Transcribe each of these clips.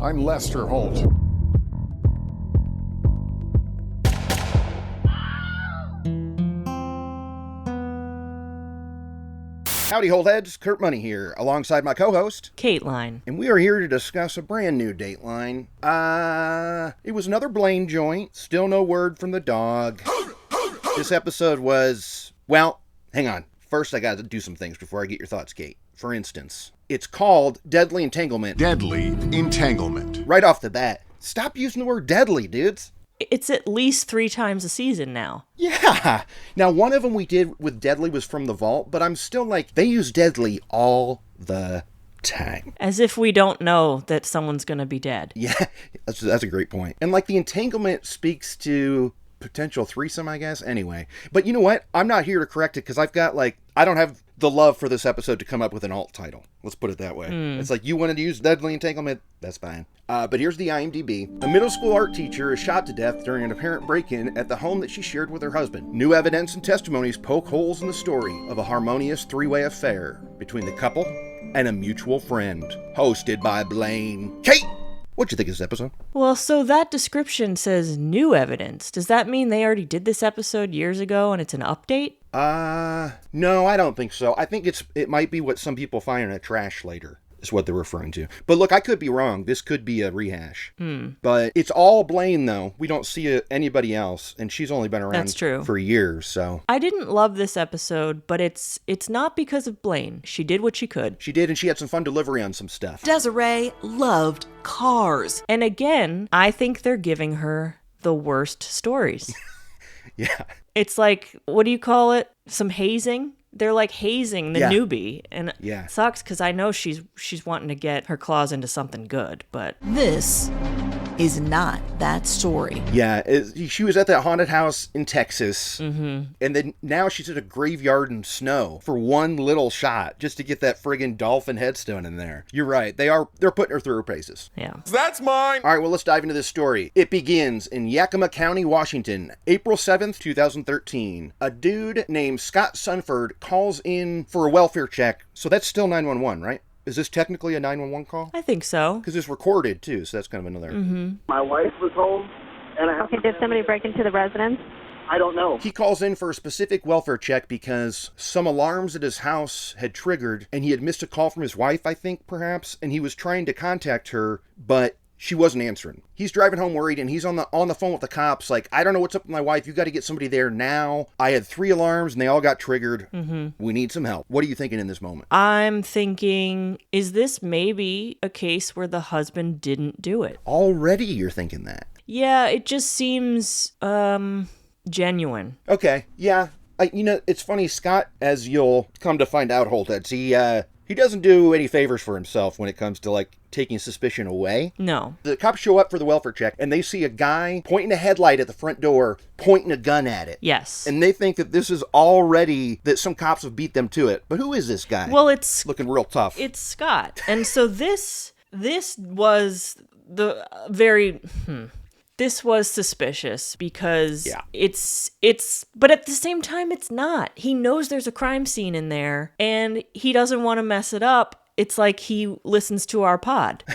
I'm Lester Holt. Howdy, Holdheads. Kurt Money here, alongside my co-host, Kateline. And we are here to discuss a brand new Dateline. It was another Blaine joint. Still no word from the dog. This episode was, well, hang on. First, I gotta do some things before I get your thoughts, Kate. For instance, it's called Deadly Entanglement. Deadly Entanglement. Right off the bat, stop using the word deadly, dudes. It's at least 3 times a season now. Yeah. Now, one of them we did with Deadly was from the vault, but I'm still like, they use Deadly all the time. As if we don't know that someone's going to be dead. Yeah, that's a great point. And like the entanglement speaks to potential threesome, I guess. Anyway, but you know what? I'm not here to correct it because I've got I don't have the love for this episode to come up with an alt title. Let's put it that way. It's like, you wanted to use Deadly Entanglement? That's fine. But here's the IMDb. A middle school art teacher is shot to death during an apparent break-in at the home that she shared with her husband. New evidence and testimonies poke holes in the story of a harmonious three-way affair between the couple and a mutual friend. Hosted by Blaine. Kate! What'd you think of this episode? Well, so that description says new evidence. Does that mean they already did this episode years ago and it's an update? No, I don't think so. I think it might be what some people find in a trash later, is what they're referring to. But look, I could be wrong. This could be a rehash. But it's all Blaine, though. We don't see anybody else, and she's only been around That's true. for years, so. I didn't love this episode, but it's not because of Blaine. She did what she could. She did, and she had some fun delivery on some stuff. Desiree loved cars. And again, I think they're giving her the worst stories. Yeah. It's like, what do you call it? Some hazing? They're like hazing the newbie. And Yeah. it sucks because I know she's wanting to get her claws into something good, but This is not that story. Yeah, she was at that haunted house in Texas, and then now she's at a graveyard in snow for one little shot just to get that friggin' dolphin headstone in there. You're right, they're putting her through her paces. yeah. That's mine! All right, well, let's dive into this story. It begins in Yakima County, Washington, April 7th, 2013. A dude named Scott Sunford calls in for a welfare check, so that's still 911, right? Is this technically a 911 call? I think so. Because it's recorded, too, so that's kind of another... My wife was home, and I have Okay, did somebody break into the residence? I don't know. He calls in for a specific welfare check because some alarms at his house had triggered, and he had missed a call from his wife, I think, perhaps, and he was trying to contact her, but she wasn't answering. He's driving home worried, and he's on the phone with the cops, like, I don't know what's up with my wife. You got to get somebody there now. I had 3 alarms, and they all got triggered. We need some help. What are you thinking in this moment? I'm thinking, is this maybe a case where the husband didn't do it? Already you're thinking that. Yeah, it just seems, genuine. Okay, yeah. It's funny, Scott, as you'll come to find out, Holtheads, he doesn't do any favors for himself when it comes to, taking suspicion away. No. The cops show up for the welfare check, and they see a guy pointing a headlight at the front door, pointing a gun at it. Yes. And they think that this is already, that some cops have beat them to it. But who is this guy? Well, it's looking real tough. It's Scott. And so this was the very... This was suspicious because it's but at the same time it's not. He knows there's a crime scene in there and he doesn't want to mess it up. It's like he listens to our pod.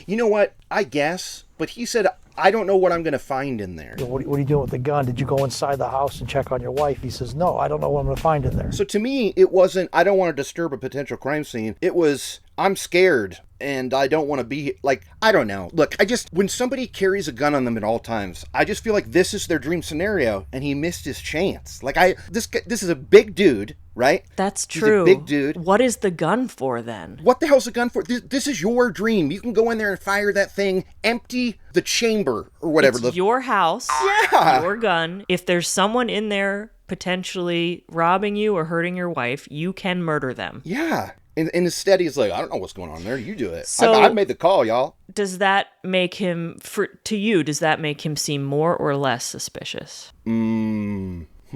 You know what? I guess. But he said, I don't know what I'm going to find in there. What are you doing with the gun? Did you go inside the house and check on your wife? He says, no, I don't know what I'm going to find in there. So to me, it wasn't, I don't want to disturb a potential crime scene. It was, I'm scared and I don't want to be, I don't know. Look, when somebody carries a gun on them at all times, I just feel like this is their dream scenario and he missed his chance. This is a big dude, right? That's true. He's a big dude. What is the gun for then? What the hell's the gun for? This is your dream. You can go in there and fire that thing, empty the chamber or whatever. It's your house, your gun. If there's someone in there potentially robbing you or hurting your wife, you can murder them. Yeah. And instead he's like, I don't know what's going on there. You do it. So, I made the call, y'all. Does that make him, does that make him seem more or less suspicious?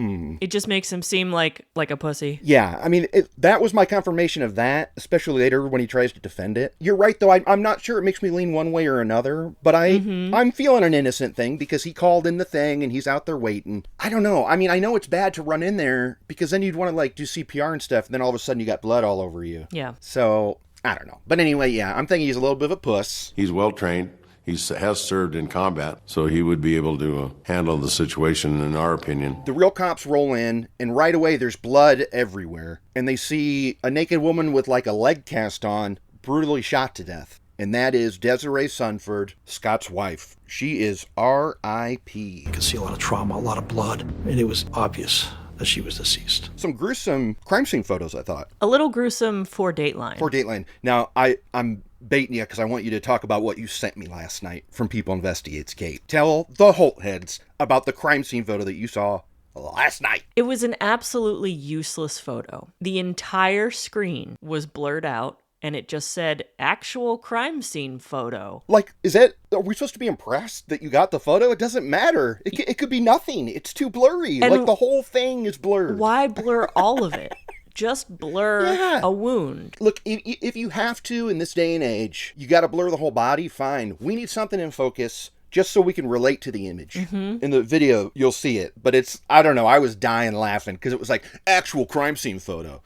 It just makes him seem like a pussy. Yeah, I mean, that was my confirmation of that, especially later when he tries to defend it. You're right, though. I'm not sure it makes me lean one way or another, but I'm feeling an innocent thing because he called in the thing and he's out there waiting. I don't know. I mean, I know it's bad to run in there because then you'd want to, do CPR and stuff, and then all of a sudden you got blood all over you. Yeah. So I don't know. But anyway, yeah, I'm thinking he's a little bit of a puss. He's well trained. He has served in combat, so he would be able to handle the situation, in our opinion. The real cops roll in, and right away there's blood everywhere. And they see a naked woman with like a leg cast on, brutally shot to death. And that is Desiree Sunford, Scott's wife. She is R.I.P. You could see a lot of trauma, a lot of blood, and it was obvious that she was deceased. Some gruesome crime scene photos, I thought. A little gruesome for Dateline. For Dateline. Now, I'm baiting you because I want you to talk about what you sent me last night from People Investigates Kate. Tell the Holt heads about the crime scene photo that you saw last night. It was an absolutely useless photo. The entire screen was blurred out, and it just said actual crime scene photo. Like, are we supposed to be impressed that you got the photo? It doesn't matter. It could be nothing. It's too blurry. And like, the whole thing is blurred. Why blur all of it? Just blur a wound. Look, if you have to in this day and age, you got to blur the whole body, fine. We need something in focus just so we can relate to the image. Mm-hmm. In the video, you'll see it. But I don't know, I was dying laughing because it was like, actual crime scene photo.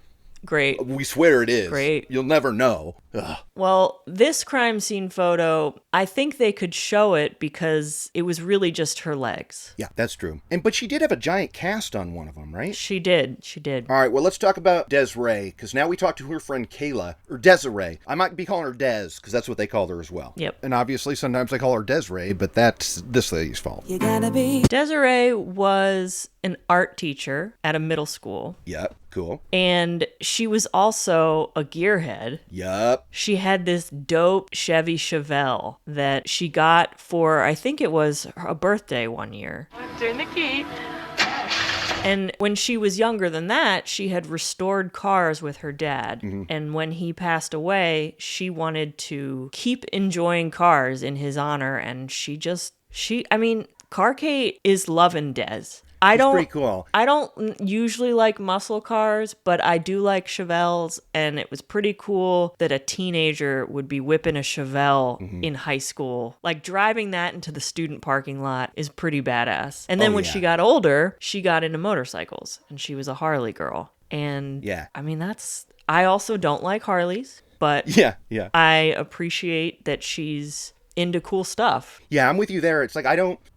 Great. We swear it is. Great. You'll never know. Ugh. Well, this crime scene photo, I think they could show it because it was really just her legs. Yeah, that's true. But she did have a giant cast on one of them, right? She did. All right, well, let's talk about Desiree, because now we talked to her friend Kayla, or Desiree. I might be calling her Des, because that's what they called her as well. Yep. And obviously, sometimes I call her Desiree, but that's this lady's fault. You gotta be. Desiree was an art teacher at a middle school. Yep, cool. And she was also a gearhead. Yup. She had this dope Chevy Chevelle that she got for, I think it was a birthday one year. Turn the key. And when she was younger than that, she had restored cars with her dad. Mm-hmm. And when he passed away, she wanted to keep enjoying cars in his honor. And Carkate is loving Des. Pretty cool. I don't usually like muscle cars, but I do like Chevelles, and it was pretty cool that a teenager would be whipping a Chevelle in high school. Like, driving that into the student parking lot is pretty badass. And then when she got older, she got into motorcycles, and she was a Harley girl. And yeah, I also don't like Harleys, but yeah, I appreciate that she's into cool stuff. Yeah, I'm with you there. It's like,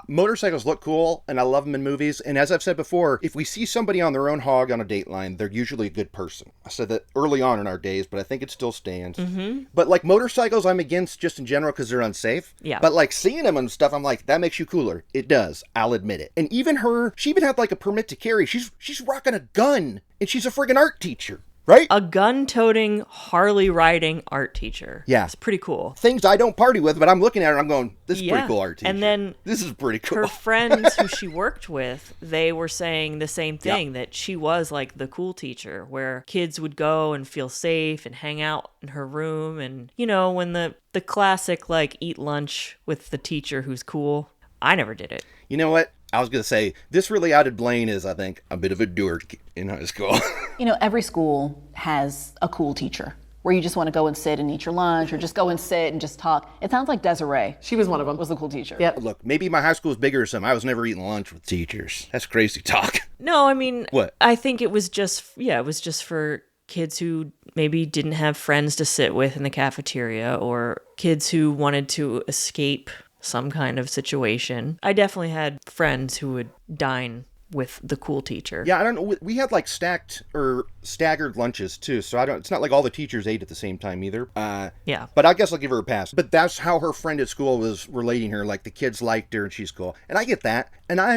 motorcycles look cool, and I love them in movies. And as I've said before, if we see somebody on their own hog on a Dateline, they're usually a good person. I said that early on in our days, but I think it still stands. Mm-hmm. But like motorcycles, I'm against just in general because they're unsafe. Yeah. But like seeing them and stuff, I'm like, that makes you cooler. It does. I'll admit it. And even she even had like a permit to carry. She's rocking a gun, and she's a friggin' art teacher. Right? A gun-toting, Harley-riding art teacher. Yeah. It's pretty cool. Things I don't party with, but I'm looking at her and I'm going, this is pretty cool art teacher. And then this is pretty cool. Her friends who she worked with, they were saying the same thing, that she was like the cool teacher, where kids would go and feel safe and hang out in her room. And, when the classic, like, eat lunch with the teacher who's cool. I never did it. You know what? I was going to say, this really outed Blaine as, I think, a bit of a dork in high school. Every school has a cool teacher where you just want to go and sit and eat your lunch or just go and sit and just talk. It sounds like Desiree. She was one of them. Was the cool teacher. Yep. Look, maybe my high school is bigger or something. I was never eating lunch with teachers. That's crazy talk. No, what? I think it was just for kids who maybe didn't have friends to sit with in the cafeteria, or kids who wanted to escape some kind of situation. I definitely had friends who would dine with the cool teacher. Yeah, I don't know. We had like stacked or staggered lunches too, so it's not like all the teachers ate at the same time either. Yeah. But I guess I'll give her a pass. But that's how her friend at school was relating her. Like, the kids liked her and she's cool. And I get that. And I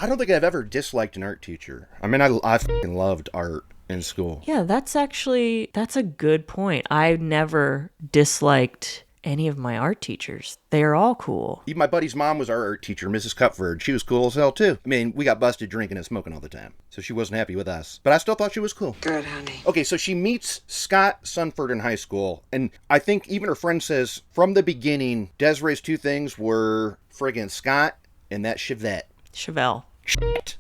don't think I've ever disliked an art teacher. I fucking loved art in school. Yeah, that's a good point. I never disliked any of my art teachers. They are all cool. Even my buddy's mom was our art teacher, Mrs. Cupford. She was cool as hell too. We got busted drinking and smoking all the time, so she wasn't happy with us. But I still thought she was cool. Good, honey. Okay, so she meets Scott Sunford in high school, and I think even her friend says from the beginning, Desiree's two things were friggin' Scott and that Chevelle. Shit.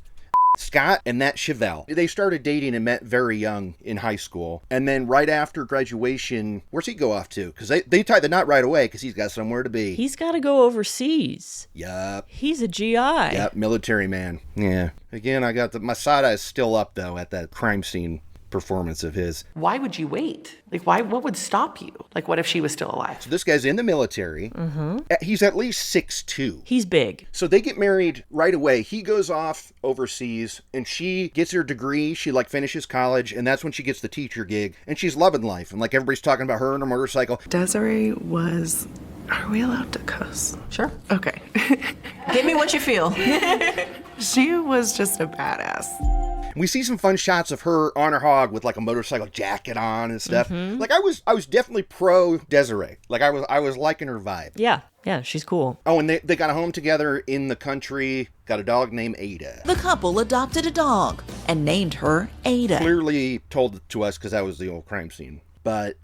Scott and that Chevelle. They started dating and met very young in high school. And then right after graduation, where's he go off to? Because they tied the knot right away because he's got somewhere to be. He's got to go overseas. Yup. He's a GI. Yep, military man. Yeah. Again, I got my side eye is still up, though, at that crime scene performance of his. Why would you wait? Like, what would stop you? Like, what if she was still alive? So this guy's in the military. Mm-hmm. He's at least 6'2". He's big. So they get married right away. He goes off overseas and she gets her degree. She like finishes college, and that's when she gets the teacher gig, and she's loving life. And like everybody's talking about her and her motorcycle. Desiree was... Are we allowed to cuss? Sure. Okay. Give me what you feel. She was just a badass. We see some fun shots of her on her hog with like a motorcycle jacket on and stuff. Mm-hmm. Like I was definitely pro Desiree. Like I was liking her vibe. Yeah, she's cool. Oh, and they got a home together in the country, got a dog named Ada. The couple adopted a dog and named her Ada. Clearly told it to us because that was the old crime scene. But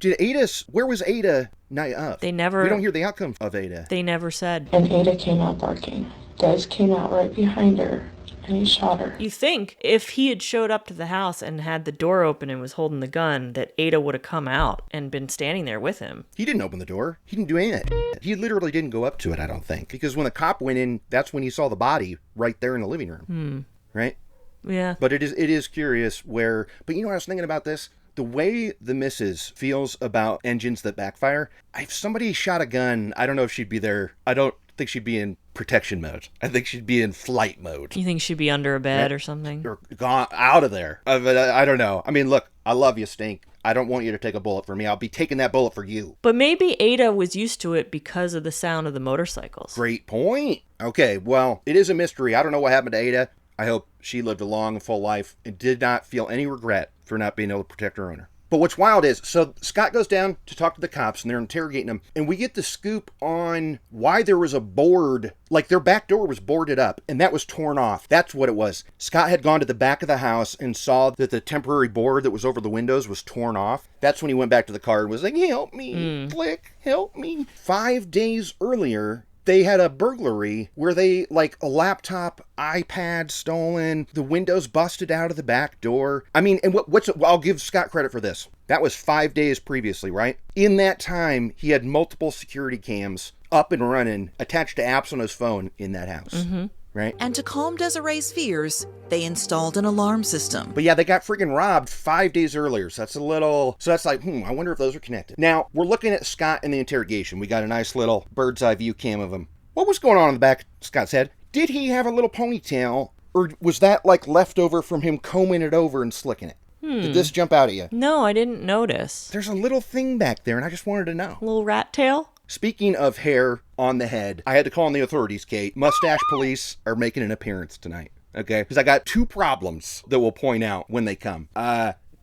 where was Ada night of? We don't hear the outcome of Ada. They never said. And Ada came out barking. Des came out right behind her, and he shot her. You think if he had showed up to the house and had the door open and was holding the gun, that Ada would have come out and been standing there with him. He didn't open the door. He didn't do any of that. He literally didn't go up to it, I don't think. Because when the cop went in, that's when he saw the body right there in the living room. Right? Yeah. But it is curious where... But you know what I was thinking about this? The way the missus feels about engines that backfire, if somebody shot a gun, I don't know if she'd be there. I don't think she'd be in protection mode. I think she'd be in flight mode. You think she'd be under a bed or something? Or gone out of there. I don't know. I mean, look, I love you, Stink. I don't want you to take a bullet for me. I'll be taking that bullet for you. But maybe Ada was used to it because of the sound of the motorcycles. Great point. Okay, well, it is a mystery. I don't know what happened to Ada. I hope she lived a long and full life and did not feel any regret for not being able to protect her owner. But what's wild is, so Scott goes down to talk to the cops and they're interrogating him, and we get the scoop on why there was a board, like their back door was boarded up and that was torn off. That's what it was. Scott had gone to the back of the house and saw that the temporary board that was over the windows was torn off. That's when he went back to the car and was like, help me, Flick, help me. 5 days earlier, they had a burglary where they, like, a laptop, iPad stolen, the windows busted out of the back door. I mean, and I'll give Scott credit for this. That was 5 days previously, right? In that time, he had multiple security cams up and running, attached to apps on his phone in that house. Mm-hmm. Right? And to calm Desiree's fears, they installed an alarm system. But yeah, they got freaking robbed 5 days earlier. So that's like, I wonder if those are connected. Now, we're looking at Scott in the interrogation. We got a nice little bird's eye view cam of him. What was going on in the back of Scott's head? Did he have a little ponytail, or was that like leftover from him combing it over and slicking it? Did this jump out at you? No, I didn't notice. There's a little thing back there, and I just wanted to know. A little rat tail? Speaking of hair on the head, I had to call in the authorities, Kate. Mustache police are making an appearance tonight, okay? Because I got 2 problems that we'll point out when they come.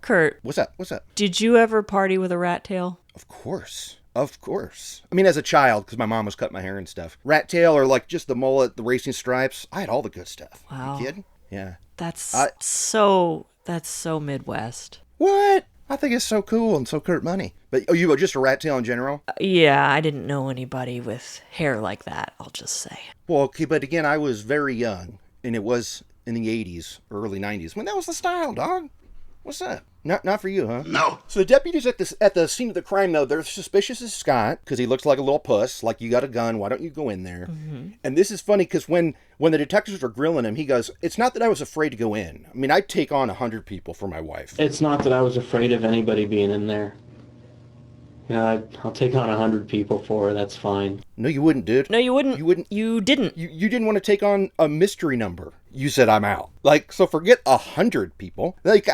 Kurt. What's up? Did you ever party with a rat tail? Of course. I mean, as a child, because my mom was cutting my hair and stuff. Rat tail or like just the mullet, the racing stripes. I had all the good stuff. Wow. You kidding? Yeah. That's so Midwest. What? I think it's so cool and so Kurt Money. But you were just a rat tail in general? Yeah, I didn't know anybody with hair like that, I'll just say. Well, okay, but again, I was very young, and it was in the 80s, early 90s, when that was the style, dog. What's up? Not for you, huh? No. So the deputies at the scene of the crime, though, they're suspicious of Scott because he looks like a little puss. Like, you got a gun. Why don't you go in there? Mm-hmm. And this is funny because when the detectives were grilling him, he goes, "It's not that I was afraid to go in. I mean, I'd take on 100 people for my wife." It's not that I was afraid of anybody being in there. Yeah, I'll take on 100 people for her. That's fine. No, you wouldn't, dude. No, you wouldn't. You wouldn't. You didn't. You didn't want to take on a mystery number. You said, "I'm out." Like, so forget 100 people. Like,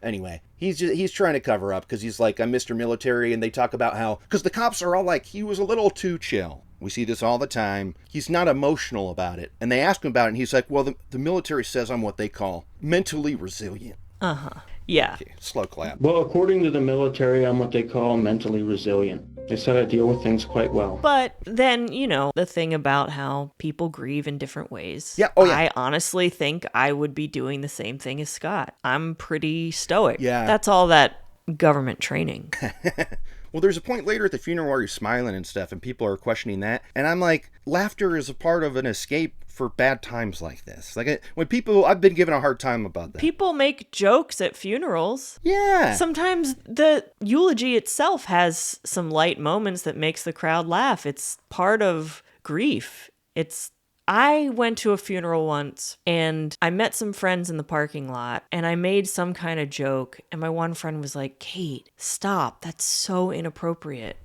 anyway, he's trying to cover up because he's like, "I'm Mr. Military," and they talk about how, because the cops are all like, he was a little too chill. We see this all the time. He's not emotional about it. And they ask him about it, and he's like, well, the military says I'm what they call mentally resilient. Uh-huh. Yeah. Okay, slow clap. Well, according to the military, I'm what they call mentally resilient. They said I deal with things quite well. But then, the thing about how people grieve in different ways. Yeah. Oh, yeah. I honestly think I would be doing the same thing as Scott. I'm pretty stoic. Yeah. That's all that government training. Well, there's a point later at the funeral where he's smiling and stuff, and people are questioning that. And I'm like, laughter is a part of an escape for bad times like this. Like, I've been given a hard time about that. People make jokes at funerals. Yeah. Sometimes the eulogy itself has some light moments that makes the crowd laugh. It's part of grief. It's I went to a funeral once and I met some friends in the parking lot and I made some kind of joke. And my one friend was like, Kate, stop. That's so inappropriate.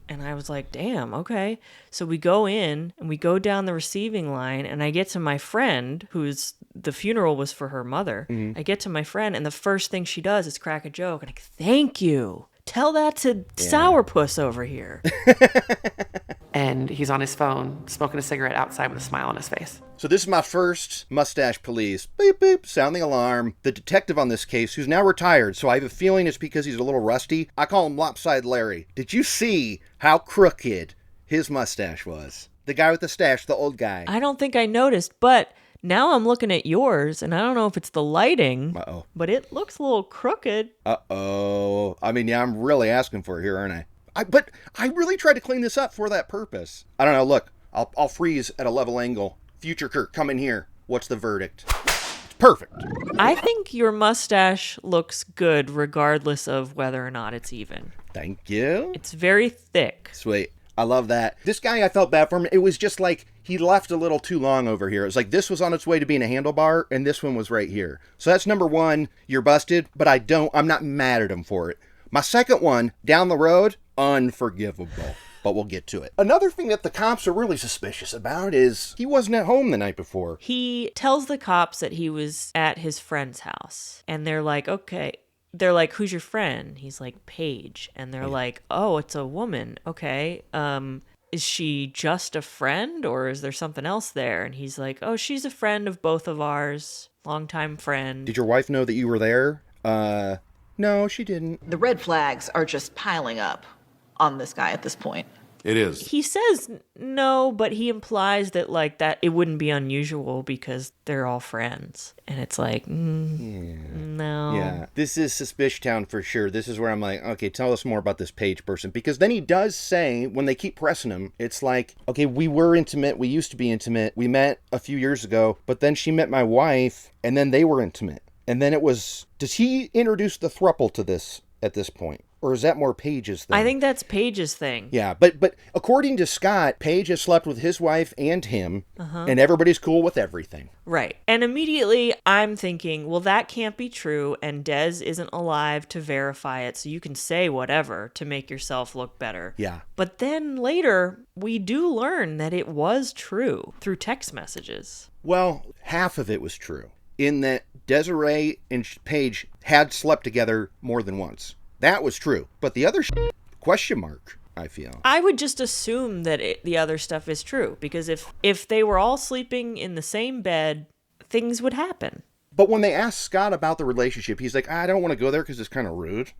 And I was like, damn, okay. So we go in and we go down the receiving line and I get to my friend the funeral was for her mother. I get to my friend and the first thing she does is crack a joke. And I'm like, thank you. Tell that to Sourpuss over here. And he's on his phone, smoking a cigarette outside with a smile on his face. So this is my first mustache police. Beep, beep, sound the alarm. The detective on this case, who's now retired, so I have a feeling it's because he's a little rusty. I call him Lopside Larry. Did you see how crooked his mustache was? The guy with the stash, the old guy. I don't think I noticed, but now I'm looking at yours, and I don't know if it's the lighting, but it looks a little crooked. Uh-oh. I mean, yeah, I'm really asking for it here, aren't I? But I really tried to clean this up for that purpose. I don't know, look, I'll freeze at a level angle. Future Kirk, come in here. What's the verdict? It's perfect. I think your mustache looks good regardless of whether or not it's even. Thank you. It's very thick. Sweet. I love that. This guy, I felt bad for him. It was just like he left a little too long over here. It was like this was on its way to being a handlebar, and this one was right here. So that's number one. You're busted, but I'm not mad at him for it. My second one, down the road, unforgivable. But we'll get to it. Another thing that the cops are really suspicious about is he wasn't at home the night before. He tells the cops that he was at his friend's house, and they're like, okay. They're like, who's your friend? He's like, Paige. And they're like, oh, it's a woman. Okay. Is she just a friend or is there something else there? And he's like, oh, she's a friend of both of ours. Longtime friend. Did your wife know that you were there? No, she didn't. The red flags are just piling up on this guy at this point. It is. He says no, but he implies that like that it wouldn't be unusual because they're all friends. And it's like, no. Yeah, this is Suspicious Town for sure. This is where I'm like, okay, tell us more about this Paige person. Because then he does say, when they keep pressing him, it's like, okay, we were intimate. We used to be intimate. We met a few years ago, but then she met my wife and then they were intimate. And then it was, does he introduce the throuple to this at this point? Or is that more Paige's thing? I think that's Paige's thing. Yeah, but according to Scott, Paige has slept with his wife and him, and everybody's cool with everything. Right. And immediately I'm thinking, well, that can't be true, and Des isn't alive to verify it, so you can say whatever to make yourself look better. Yeah. But then later, we do learn that it was true through text messages. Well, half of it was true, in that Desiree and Paige had slept together more than once. That was true. But the other question mark, I feel. I would just assume that the other stuff is true. Because if they were all sleeping in the same bed, things would happen. But when they asked Scott about the relationship, he's like, I don't want to go there because it's kind of rude.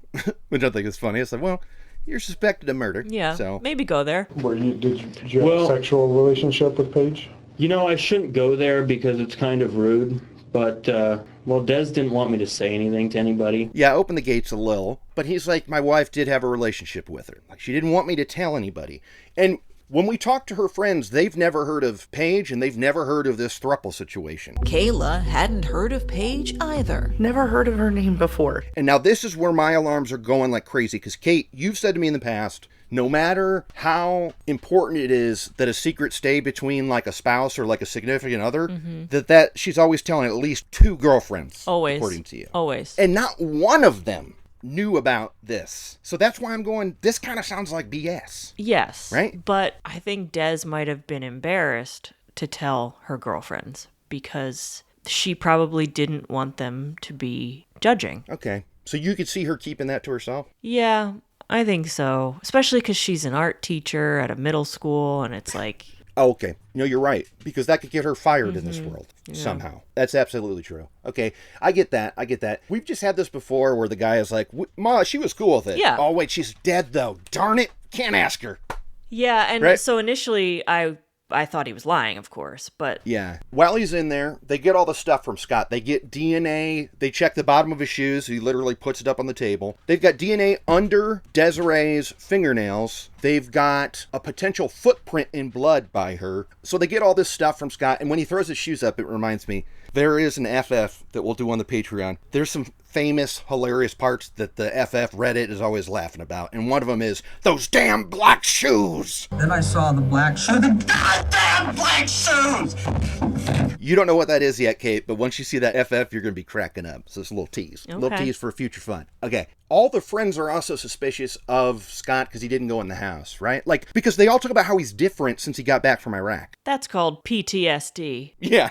Which I think is funny. It's like, well, you're suspected of murder. Yeah, so maybe go there. Did you have a sexual relationship with Paige? You know, I shouldn't go there because it's kind of rude. But, Des didn't want me to say anything to anybody. Yeah, open the gates a little. But he's like, my wife did have a relationship with her. Like, she didn't want me to tell anybody. And when we talk to her friends, they've never heard of Paige, and they've never heard of this throuple situation. Kayla hadn't heard of Paige either. Never heard of her name before. And now this is where my alarms are going like crazy. Because, Kate, you've said to me in the past, no matter how important it is that a secret stay between like a spouse or like a significant other, that she's always telling at least two girlfriends. Always. According to you. Always. And not one of them knew about this. So that's why I'm going, this kind of sounds like BS. Yes. Right? But I think Des might have been embarrassed to tell her girlfriends because she probably didn't want them to be judging. Okay. So you could see her keeping that to herself? Yeah. I think so, especially because she's an art teacher at a middle school, and it's like... Oh, okay. No, you're right, because that could get her fired in this world, somehow. That's absolutely true. Okay, I get that. We've just had this before where the guy is like, Ma, she was cool with it. Yeah. Oh, wait, she's dead, though. Darn it. Can't ask her. Yeah, and so initially I thought he was lying, of course, but... Yeah. While he's in there, they get all the stuff from Scott. They get DNA. They check the bottom of his shoes. He literally puts it up on the table. They've got DNA under Desiree's fingernails They've got a potential footprint in blood by her. So they get all this stuff from Scott, and when he throws his shoes up, it reminds me, there is an FF that we'll do on the Patreon. There's some famous, hilarious parts that the FF Reddit is always laughing about, and one of them is, those damn black shoes! Then I saw the black shoes. The goddamn black shoes! You don't know what that is yet, Kate, but once you see that FF, you're going to be cracking up. So it's a little tease. A little tease for future fun. Okay. All the friends are also suspicious of Scott because he didn't go in the house, right? Like, because they all talk about how he's different since he got back from Iraq. That's called PTSD. Yeah.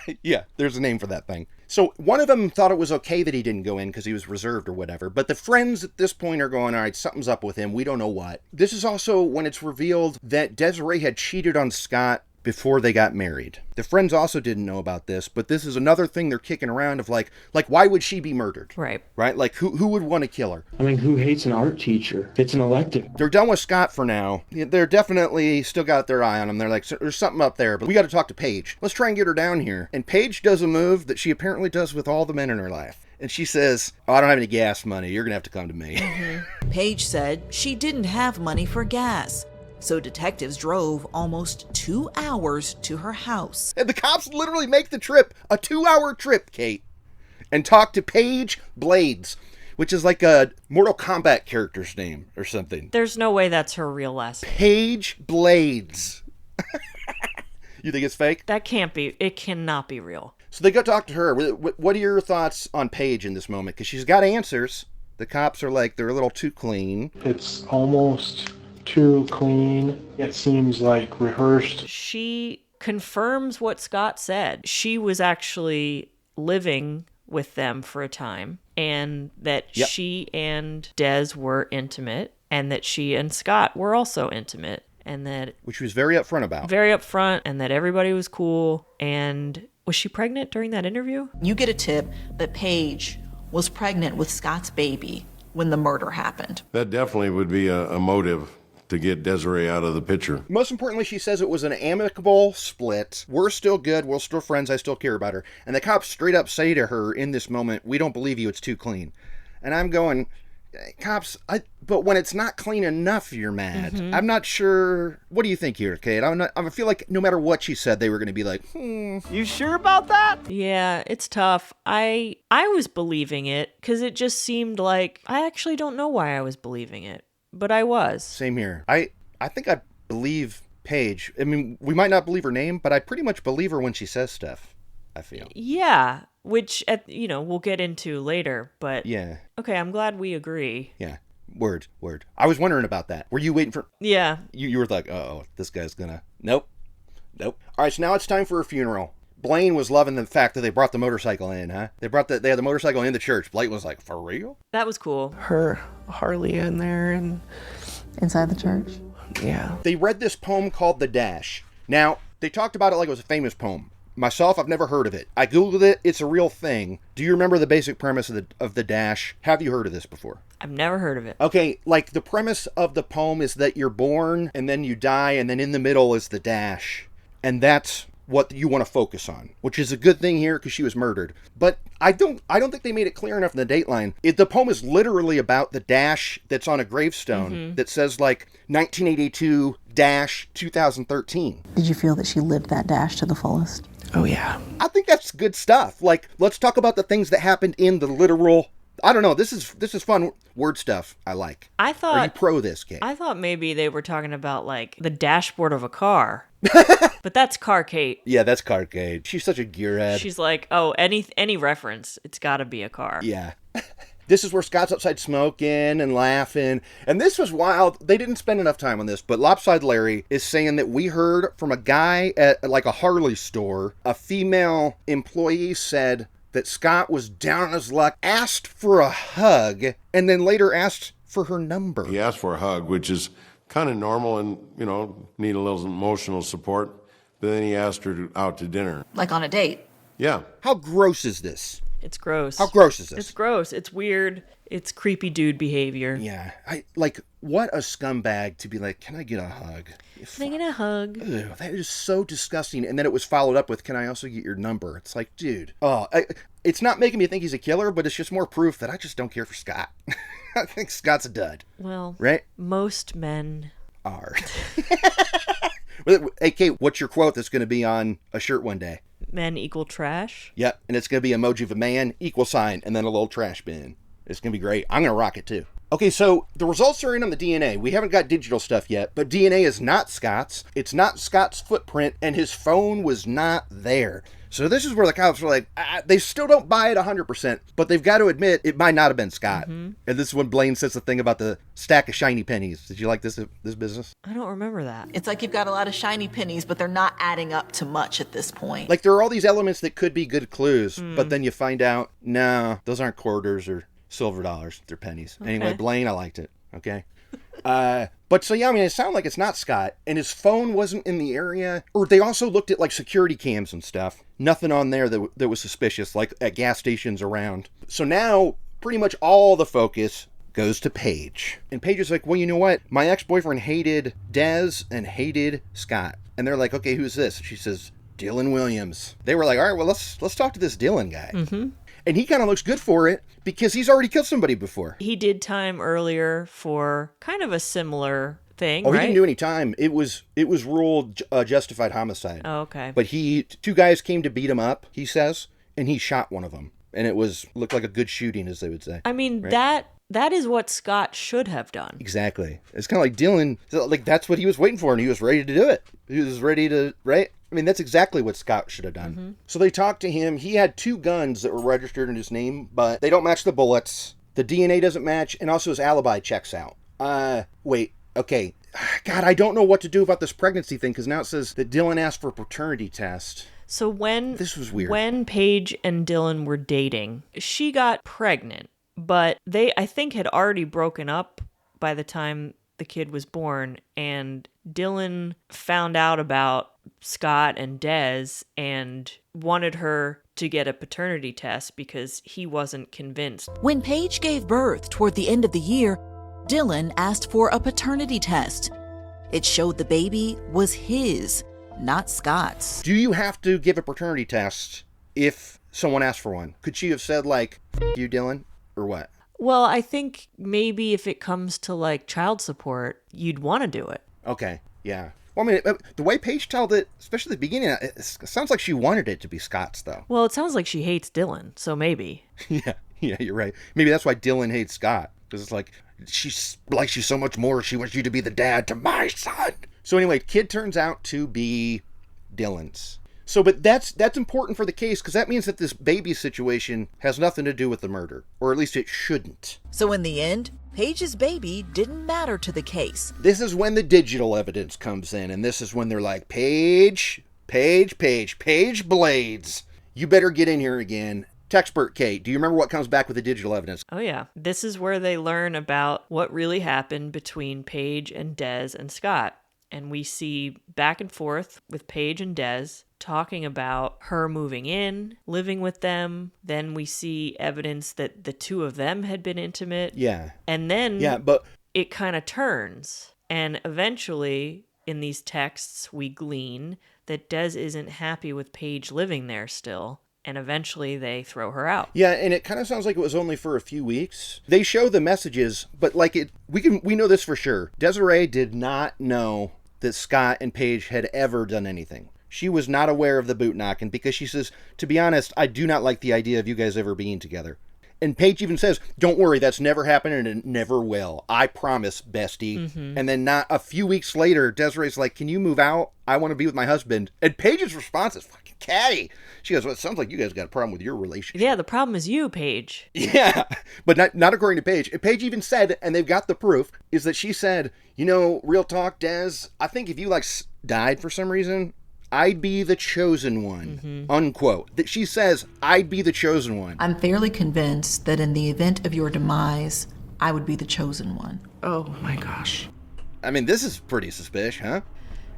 There's a name for that thing. So one of them thought it was okay that he didn't go in because he was reserved or whatever. But the friends at this point are going, all right, something's up with him. We don't know what. This is also when it's revealed that Desiree had cheated on Scott before they got married. The friends also didn't know about this, but this is another thing they're kicking around of like why would she be murdered? Right. Like, who would want to kill her? I mean, who hates an art teacher? It's an elective. They're done with Scott for now. They're definitely still got their eye on him. They're like, there's something up there, but we got to talk to Paige. Let's try and get her down here. And Paige does a move that she apparently does with all the men in her life. And she says, oh, I don't have any gas money. You're going to have to come to me. Paige said she didn't have money for gas. So detectives drove almost 2 hours to her house. And the cops literally make the trip, a 2-hour trip, Kate, and talk to Paige Blades, which is like a Mortal Kombat character's name or something. There's no way that's her real last name. Paige Blades. You think it's fake? That can't be. It cannot be real. So they go talk to her. What are your thoughts on Paige in this moment? Because she's got answers. The cops are like, they're a little too clean. It's almost too clean. It seems like rehearsed. She confirms what Scott said. She was actually living with them for a time, and that she and Des were intimate, and that she and Scott were also intimate, and that... Which she was very upfront about. Very upfront, and that everybody was cool. And was she pregnant during that interview? You get a tip that Paige was pregnant with Scott's baby when the murder happened. That definitely would be a motive to get Desiree out of the picture. Most importantly, she says it was an amicable split. We're still good. We're still friends. I still care about her. And the cops straight up say to her in this moment, we don't believe you. It's too clean. And I'm going, cops, but when it's not clean enough, you're mad. Mm-hmm. I'm not sure. What do you think here, Kate? I feel like no matter what she said, they were going to be like, You sure about that? Yeah, it's tough. I was believing it because it just seemed like, I actually don't know why I was believing it. But I was. Same here. I think I believe Paige. I mean, we might not believe her name, but I pretty much believe her when she says stuff, I feel. Yeah, which, we'll get into later, but... Yeah. Okay, I'm glad we agree. Yeah. Word. I was wondering about that. Were you waiting for... Yeah. You were like, uh-oh, this guy's gonna... Nope. All right, so now it's time for a funeral. Blaine was loving the fact that they brought the motorcycle in, huh? They had the motorcycle in the church. Blaine was like, for real? That was cool. Her Harley in there and... Inside the church? Yeah. They read this poem called The Dash. Now, they talked about it like it was a famous poem. Myself, I've never heard of it. I Googled it. It's a real thing. Do you remember the basic premise of the Dash? Have you heard of this before? I've never heard of it. Okay, like the premise of the poem is that you're born and then you die and then in the middle is the dash. And that's what you want to focus on, which is a good thing here because she was murdered. But I don't think they made it clear enough in the Dateline. The poem is literally about the dash that's on a gravestone that says like 1982-2013. Did you feel that she lived that dash to the fullest? Oh, yeah. I think that's good stuff. Like, let's talk about the things that happened in the literal... I don't know. This is fun word stuff I like. I thought... Are you pro this, Kate? I thought maybe they were talking about, like, the dashboard of a car. But that's Car Kate. Yeah, that's Car Kate. She's such a gearhead. She's like, oh, any reference, it's got to be a car. Yeah. This is where Scott's outside smoking and laughing. And this was wild. They didn't spend enough time on this, but Lopside Larry is saying that we heard from a guy at like a Harley store. A female employee said that Scott was down on his luck, asked for a hug, and then later asked for her number. He asked for a hug, which is kind of normal and, need a little emotional support. But then he asked her out to dinner. Like on a date? Yeah. How gross is this? It's gross. How gross is this? It's gross. It's weird. It's creepy dude behavior. Yeah. What a scumbag to be like, can I get a hug? Can I get a hug? Ew, that is so disgusting. And then it was followed up with, can I also get your number? It's like, dude. It's not making me think he's a killer, but it's just more proof that I just don't care for Scott. I think Scott's a dud. Well, right? Most men are. Hey, Kate, what's your quote that's going to be on a shirt one day? Men equal trash? Yep, and it's going to be emoji of a man, equal sign, and then a little trash bin. It's going to be great. I'm going to rock it too. Okay, so the results are in on the DNA. We haven't got digital stuff yet, but DNA is not Scott's. It's not Scott's footprint, and his phone was not there. So this is where the cops are like, they still don't buy it 100%, but they've got to admit it might not have been Scott. Mm-hmm. And this is when Blaine says the thing about the stack of shiny pennies. Did you like this business? I don't remember that. It's like you've got a lot of shiny pennies, but they're not adding up to much at this point. Like there are all these elements that could be good clues, but then you find out, no, those aren't quarters or silver dollars. They're pennies. Okay. Anyway, Blaine, I liked it. Okay. But so, yeah, I mean, it sounded like it's not Scott, and his phone wasn't in the area. Or they also looked at like security cams and stuff. Nothing on there that was suspicious, like at gas stations around. So now pretty much all the focus goes to Paige. And Paige is like, well, you know what? My ex-boyfriend hated Des and hated Scott. And they're like, okay, who's this? She says, Dylan Williams. They were like, all right, well, let's talk to this Dylan guy. Mm-hmm. And he kind of looks good for it because he's already killed somebody before. He did time earlier for kind of a similar thing, right? He didn't do any time. It was ruled justified homicide. Oh, okay. But two guys came to beat him up, he says, and he shot one of them. And it looked like a good shooting, as they would say. I mean, right? That is what Scott should have done. Exactly. It's kind of like Dylan, like that's what he was waiting for, and he was ready to do it. He was ready to, right? I mean, that's exactly what Scott should have done. Mm-hmm. So they talked to him. He had 2 guns that were registered in his name, but they don't match the bullets. The DNA doesn't match, and also his alibi checks out. Wait, okay. God, I don't know what to do about this pregnancy thing, because now it says that Dylan asked for a paternity test. So this was weird. When Paige and Dylan were dating, she got pregnant, but they, I think, had already broken up by the time the kid was born, and Dylan found out about Scott and Des and wanted her to get a paternity test because he wasn't convinced. When Paige gave birth toward the end of the year, Dylan asked for a paternity test. It showed the baby was his, not Scott's. Do you have to give a paternity test if someone asks for one? Could she have said, like, F you, Dylan, or what? Well, I think maybe if it comes to, like, child support, you'd want to do it. Okay, yeah. Well, I mean, the way Paige told it, especially at the beginning, it sounds like she wanted it to be Scott's, though. Well, it sounds like she hates Dylan, so maybe. Yeah, you're right. Maybe that's why Dylan hates Scott, because it's like, she likes you so much more, she wants you to be the dad to my son. So anyway, kid turns out to be Dylan's. So, but that's important for the case, because that means that this baby situation has nothing to do with the murder, or at least it shouldn't. So in the end, Paige's baby didn't matter to the case. This is when the digital evidence comes in, and this is when they're like, Paige Blades, you better get in here again. Techspert Kate, do you remember what comes back with the digital evidence? Oh yeah, this is where they learn about what really happened between Paige and Des and Scott. And we see back and forth with Paige and Des talking about her moving in, living with them. Then we see evidence that the two of them had been intimate. Yeah. And then but it kind of turns. And eventually, in these texts, we glean that Des isn't happy with Paige living there still. And eventually they throw her out. Yeah, and it kind of sounds like it was only for a few weeks. They show the messages, but like we know this for sure. Desiree did not know that Scott and Paige had ever done anything. She was not aware of the boot knocking because she says, to be honest, I do not like the idea of you guys ever being together. And Paige even says, don't worry, that's never happened and it never will. I promise, bestie. Mm-hmm. And then not a few weeks later, Desiree's like, can you move out? I want to be with my husband. And Paige's response is fucking catty. She goes, well, it sounds like you guys got a problem with your relationship. Yeah, the problem is you, Paige. Yeah, but not according to Paige. Paige even said, and they've got the proof, is that she said, you know, real talk, Des, I think if you like died for some reason, I'd be the chosen one, unquote. That she says, I'd be the chosen one. I'm fairly convinced that in the event of your demise, I would be the chosen one. Oh my gosh. I mean, this is pretty suspicious, huh?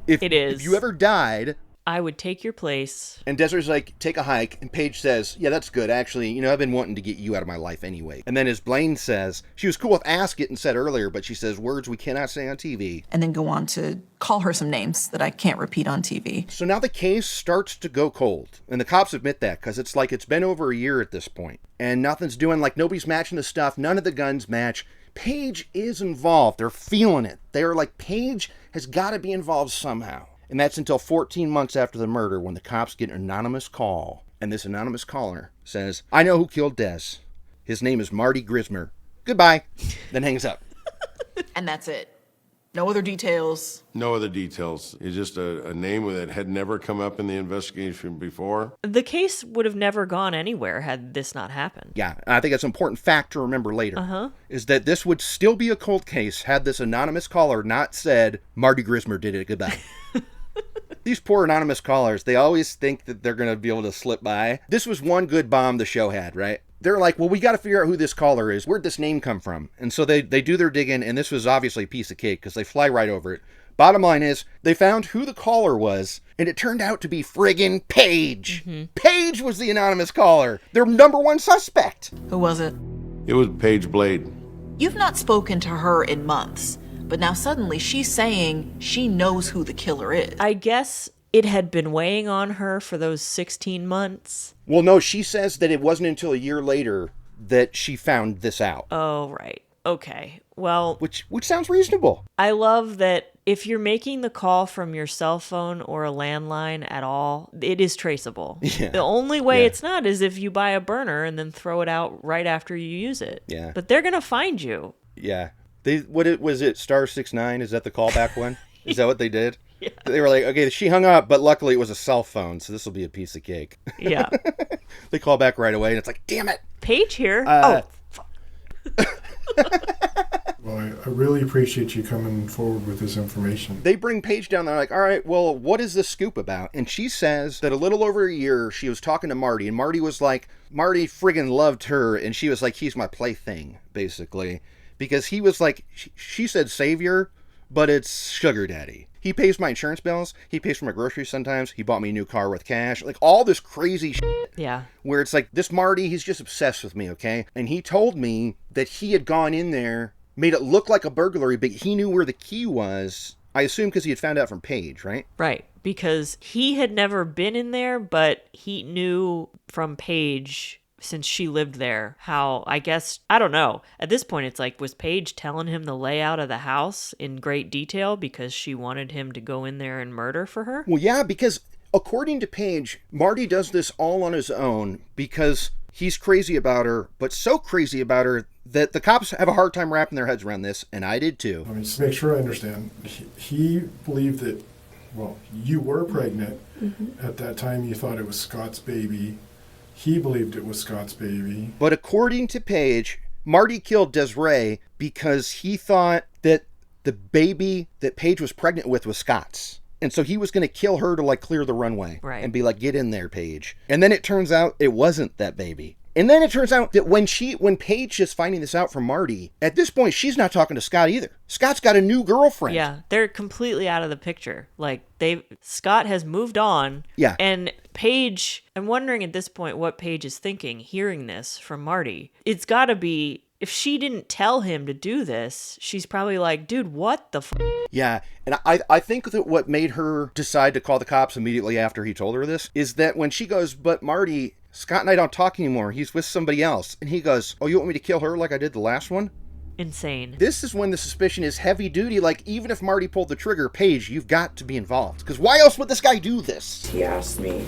It is. If you ever died, I would take your place. And Desiree's like, take a hike. And Paige says, yeah, that's good. Actually, you know, I've been wanting to get you out of my life anyway. And then as Blaine says, she was cool with ask it and said earlier, but she says words we cannot say on TV. And then go on to call her some names that I can't repeat on TV. So now the case starts to go cold. And the cops admit that because it's like it's been over a year at this point. And nothing's doing, like nobody's matching the stuff. None of the guns match. Paige is involved. They're feeling it. They're like, Paige has got to be involved somehow. And that's until 14 months after the murder when the cops get an anonymous call. And this anonymous caller says, I know who killed Des. His name is Marty Grismer. Goodbye. Then hangs up. And that's it. No other details. No other details. It's just a name that had never come up in the investigation before. The case would have never gone anywhere had this not happened. Yeah, and I think that's an important fact to remember later. Is that this would still be a cold case had this anonymous caller not said, Marty Grismer did it, goodbye. These poor anonymous callers, they always think that they're going to be able to slip by. This was one good bomb the show had, right? They're like, well, we got to figure out who this caller is. Where'd this name come from? And so they do their digging, and this was obviously a piece of cake because they fly right over it. Bottom line is, they found who the caller was, and it turned out to be friggin' Paige. Paige was the anonymous caller. Their number one suspect. Who was it? It was Paige Blade. You've not spoken to her in months, but now suddenly she's saying she knows who the killer is. I guess it had been weighing on her for those 16 months. Well, no, she says that it wasn't until a year later that she found this out. Oh, right. Okay. Well, which sounds reasonable. I love that if you're making the call from your cell phone or a landline at all, it is traceable. Yeah. The only way it's not is if you buy a burner and then throw it out right after you use it. Yeah. But they're going to find you. Yeah. Was it *69? Is that the callback one? Is that what they did? Yeah. They were like, okay, she hung up, but luckily it was a cell phone, so this will be a piece of cake. Yeah. They call back right away, and it's like, damn it. Paige here. Well, I really appreciate you coming forward with this information. They bring Paige down. They're like, all right, well, what is this scoop about? And she says that a little over a year, she was talking to Marty, and Marty was like, Marty friggin' loved her, and she was like, he's my plaything, basically. Because he was like, she said savior, but it's sugar daddy. He pays my insurance bills. He pays for my groceries sometimes. He bought me a new car with cash. Like, all this crazy shit. Yeah. Where it's like, this Marty, he's just obsessed with me, okay? And he told me that he had gone in there, made it look like a burglary, but he knew where the key was. I assume because he had found out from Paige, right? Right. Because he had never been in there, but he knew from Paige, since she lived there, how, I guess, I don't know. At this point, it's like, was Paige telling him the layout of the house in great detail because she wanted him to go in there and murder for her? Well, yeah, because according to Paige, Marty does this all on his own because he's crazy about her, but so crazy about her that the cops have a hard time wrapping their heads around this, and I did too. Let me just make sure I understand. He believed that, well, you were pregnant. At that time, you thought it was Scott's baby. He believed it was Scott's baby. But according to Paige, Marty killed Desiree because he thought that the baby that Paige was pregnant with was Scott's. And so he was going to kill her to like clear the runway. Right. And be like, get in there, Paige. And then it turns out it wasn't that baby. And then it turns out that when Paige is finding this out from Marty, at this point, she's not talking to Scott either. Scott's got a new girlfriend. Yeah, they're completely out of the picture. Like, Scott has moved on. Yeah. And Paige, I'm wondering at this point what Paige is thinking, hearing this from Marty. It's got to be, if she didn't tell him to do this, she's probably like, dude, what the f***? Yeah, and I think that what made her decide to call the cops immediately after he told her this is that when she goes, but Marty, Scott and I don't talk anymore. He's with somebody else. And he goes, oh, you want me to kill her like I did the last one? Insane. This is when the suspicion is heavy duty. Like, even if Marty pulled the trigger, Paige, you've got to be involved. Because why else would this guy do this? He asked me,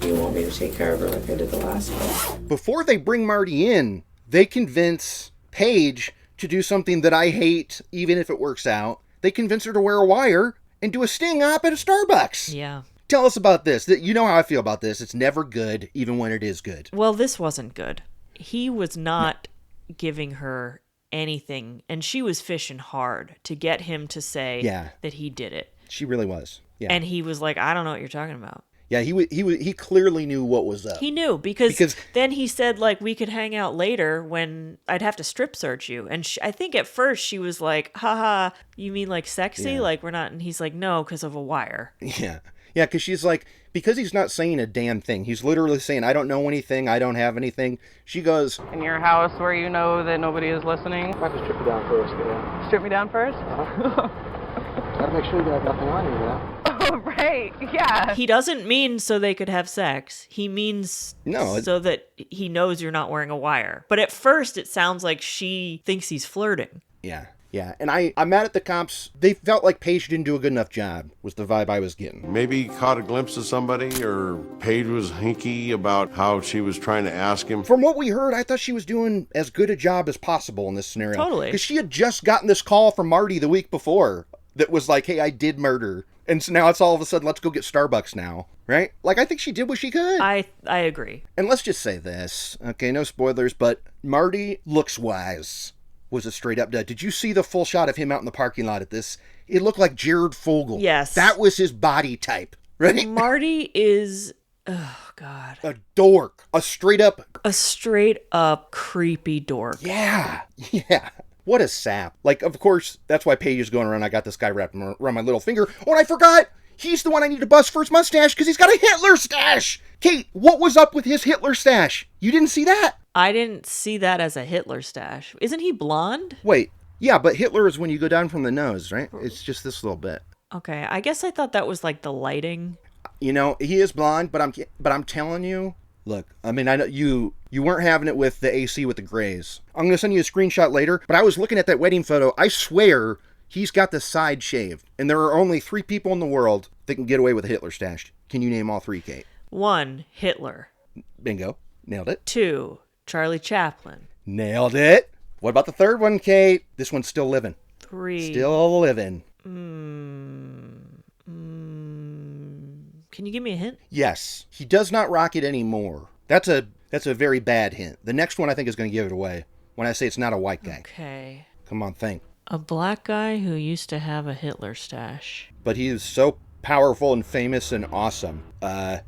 do you want me to take care of her like I did the last one? Before they bring Marty in, they convince Paige to do something that I hate, even if it works out. They convince her to wear a wire and do a sting op at a Starbucks. Yeah. Tell us about this. You know how I feel about this. It's never good, even when it is good. Well, this wasn't good. He was not giving her anything, and she was fishing hard to get him to say that he did it. She really was. Yeah. And he was like, I don't know what you're talking about. Yeah, he clearly knew what was up. He knew because then he said, like, we could hang out later when I'd have to strip search you. And I think at first she was like, haha, you mean like sexy? Yeah. Like, we're not. And he's like, no, because of a wire. Yeah. Yeah, because she's like, because he's not saying a damn thing. He's literally saying, I don't know anything. I don't have anything. She goes, in your house where you know that nobody is listening? I have to strip you down first, yeah. Strip me down first? Gotta make sure you got nothing on you, yeah. Oh, right. Right. Yeah. He doesn't mean so they could have sex. He means No, so that he knows you're not wearing a wire. But at first, it sounds like she thinks he's flirting. Yeah. Yeah, and I'm mad at the cops. They felt like Paige didn't do a good enough job, was the vibe I was getting. Maybe he caught a glimpse of somebody, or Paige was hinky about how she was trying to ask him. From what we heard, I thought she was doing as good a job as possible in this scenario. Totally. Because she had just gotten this call from Marty the week before that was like, hey, I did murder. And so now it's all of a sudden, let's go get Starbucks now, right? Like, I think she did what she could. I agree. And let's just say this, okay, no spoilers, but Marty looks wise. Was a straight up dud. Did you see the full shot of him out in the parking lot at this? It looked like Jared Fogle. Yes. That was his body type, right? Marty is, oh God. A dork. A straight up creepy dork. Yeah. Yeah. What a sap. Like, of course, that's why Paige is going around. I got this guy wrapped around my little finger. Oh, and I forgot. He's the one I need to bust for his mustache because he's got a Hitler stash. Kate, what was up with his Hitler stash? You didn't see that? I didn't see that as a Hitler stash. Isn't he blonde? Wait. Yeah, but Hitler is when you go down from the nose, right? It's just this little bit. Okay, I guess I thought that was like the lighting. You know, he is blonde, but I'm telling you, look, I mean, I know you weren't having it with the AC with the grays. I'm going to send you a screenshot later, but I was looking at that wedding photo. I swear he's got the side shaved, and there are only 3 people in the world that can get away with a Hitler stash. Can you name all 3, Kate? 1, Hitler. Bingo. Nailed it. 2, Charlie Chaplin. Nailed it. What about the 3rd one, Kate? This one's still living. 3. Still living. Can you give me a hint? Yes. He does not rock it anymore. That's a very bad hint. The next one I think is going to give it away when I say it's not a white guy. Okay. Come on, think. A black guy who used to have a Hitler stash. But he is so powerful and famous and awesome.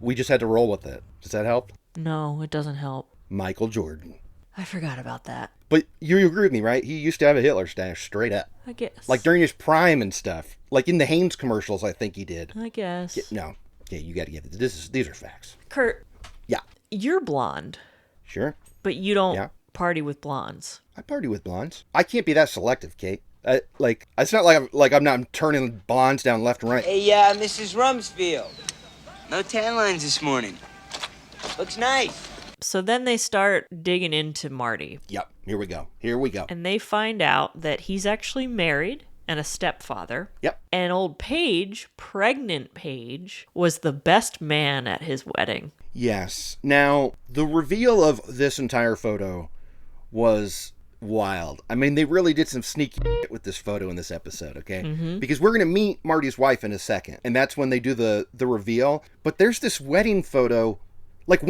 We just had to roll with it. Does that help? No, it doesn't help. Michael Jordan. I forgot about that. But you agree with me, right? He used to have a Hitler stash, straight up. I guess. Like during his prime and stuff. Like in the Hanes commercials, I think he did. I guess. No. Yeah, you got to get it. These are facts. Kurt. Yeah. You're blonde. Sure. But you don't party with blondes. I party with blondes. I can't be that selective, Kate. It's not like I'm not turning blondes down left and right. Hey, Mrs. Rumsfeld. No tan lines this morning. Looks nice. So then they start digging into Marty. Yep. Here we go. And they find out that he's actually married and a stepfather. Yep. And old Paige, pregnant Paige, was the best man at his wedding. Yes. Now, the reveal of this entire photo was wild. I mean, they really did some sneaky shit with this photo in this episode, okay? Mm-hmm. Because we're going to meet Marty's wife in a second, and that's when they do the reveal. But there's this wedding photo. Like,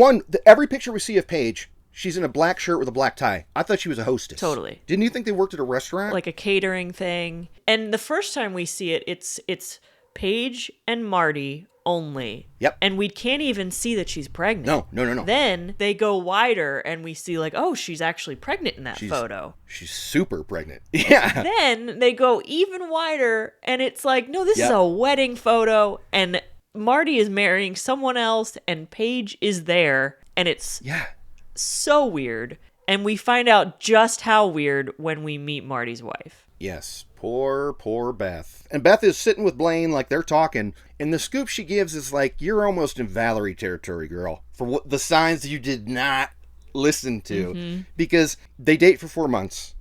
every picture we see of Paige, she's in a black shirt with a black tie. I thought she was a hostess. Totally. Didn't you think they worked at a restaurant? Like a catering thing. And the first time we see it, it's Paige and Marty only. Yep. And we can't even see that she's pregnant. No. Then they go wider and we see like, oh, she's actually pregnant in that photo. She's super pregnant. Yeah. Then they go even wider and it's like, no, this is a wedding photo and Marty is marrying someone else and Paige is there and it's so weird. And we find out just how weird when we meet Marty's wife. Yes. Poor Beth. And Beth is sitting with Blaine like they're talking. And the scoop she gives is like, you're almost in Valerie territory, girl. For what the signs you did not listen to. Mm-hmm. Because they date for 4 months.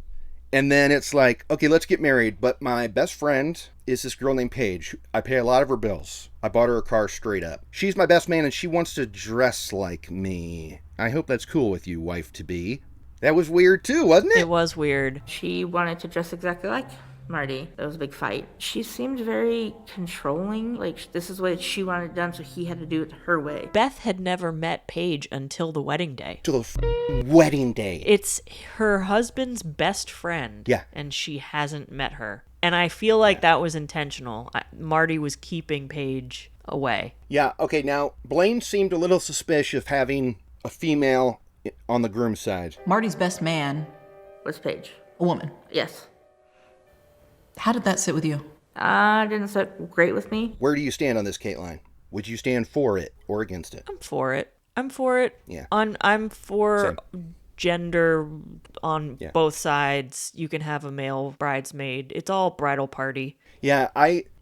And then it's like, okay, let's get married. But my best friend is this girl named Paige. I pay a lot of her bills. I bought her a car straight up. She's my best man and she wants to dress like me. I hope that's cool with you, wife-to-be. That was weird too, wasn't it? It was weird. She wanted to dress exactly like Marty. That was a big fight. She seemed very controlling. Like, this is what she wanted done, so he had to do it her way. Beth had never met Paige until the wedding day. Till the wedding day. It's her husband's best friend. Yeah. And she hasn't met her. And I feel like that was intentional. Marty was keeping Paige away. Yeah, okay, now, Blaine seemed a little suspicious of having a female on the groom's side. Marty's best man was Paige. A woman. Yes. How did that sit with you? Didn't sit great with me. Where do you stand on this, Kateline? Would you stand for it or against it? I'm for it. Yeah. I'm for gender on Yeah. both sides. You can have a male bridesmaid. It's all bridal party. Yeah,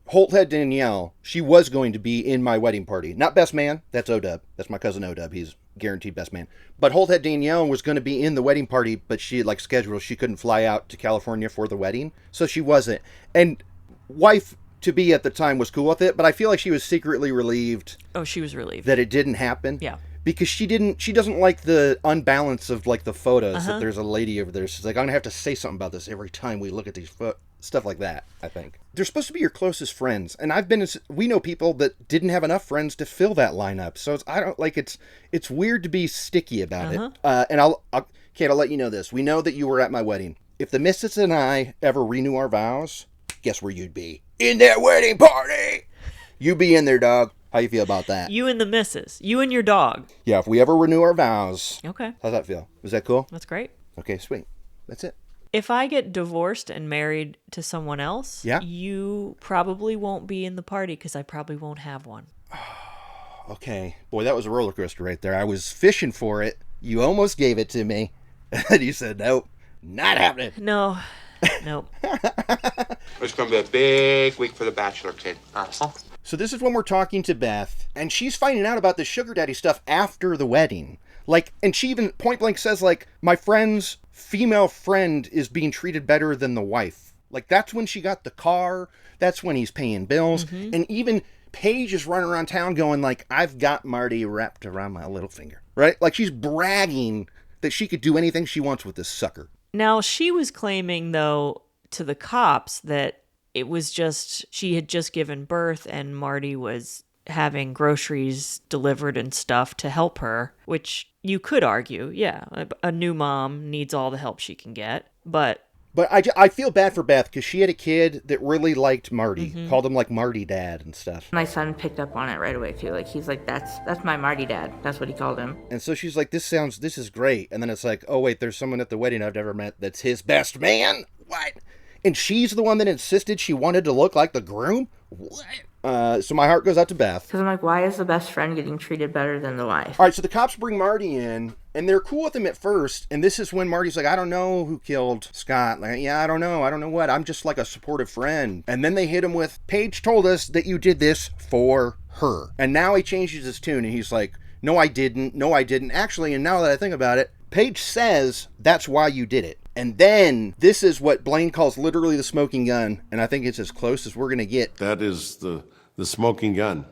Holt had Danielle. She was going to be in my wedding party. Not best man. That's O-Dub. That's my cousin O-Dub. He's guaranteed best man. But Holt had Danielle and was going to be in the wedding party, but she had like scheduled. She couldn't fly out to California for the wedding. So she wasn't. And wife to be at the time was cool with it, but I feel like she was secretly relieved. Oh, she was relieved. That it didn't happen. Yeah. Because she doesn't like the unbalance of like the photos that there's a lady over there. She's like, I'm going to have to say something about this every time we look at these stuff like that, I think. They're supposed to be your closest friends. And we know people that didn't have enough friends to fill that lineup. So it's weird to be sticky about it. And Kate, I'll let you know this. We know that you were at my wedding. If the missus and I ever renew our vows, guess where you'd be? In that wedding party! You'd be in there, dog. How you feel about that? You and the missus. You and your dog. Yeah, if we ever renew our vows. Okay. How's that feel? Is that cool? That's great. Okay, sweet. That's it. If I get divorced and married to someone else, yeah, you probably won't be in the party because I probably won't have one. Okay. Boy, that was a roller coaster right there. I was fishing for it. You almost gave it to me. And you said, nope, not happening. No. Nope. It's going to be a big week for the bachelor kid. So this is when we're talking to Beth, and she's finding out about the sugar daddy stuff after the wedding. Like, and she even point blank says, like, my friend's female friend is being treated better than the wife. Like, that's when she got the car. That's when he's paying bills. Mm-hmm. And even Paige is running around town going, like, I've got Marty wrapped around my little finger. Right? Like, she's bragging that she could do anything she wants with this sucker. Now, she was claiming, though, to the cops that it was just, she had just given birth and Marty was having groceries delivered and stuff to help her, which you could argue, yeah, a new mom needs all the help she can get. But I feel bad for Beth because she had a kid that really liked Marty, called him like Marty Dad and stuff. My son picked up on it right away too. Like he's like, that's my Marty Dad. That's what he called him. And so she's like, this is great. And then it's like, oh wait, there's someone at the wedding I've never met that's his best man. What? And she's the one that insisted she wanted to look like the groom? What? So my heart goes out to Beth. Because I'm like, why is the best friend getting treated better than the wife? All right, so the cops bring Marty in, and they're cool with him at first. And this is when Marty's like, I don't know who killed Scott. Like, yeah, I don't know what. I'm just like a supportive friend. And then they hit him with, Paige told us that you did this for her. And now he changes his tune, and he's like, no, I didn't. Actually, and now that I think about it, Paige says that's why you did it. And then this is what Blaine calls literally the smoking gun. And I think it's as close as we're going to get. That is the smoking gun,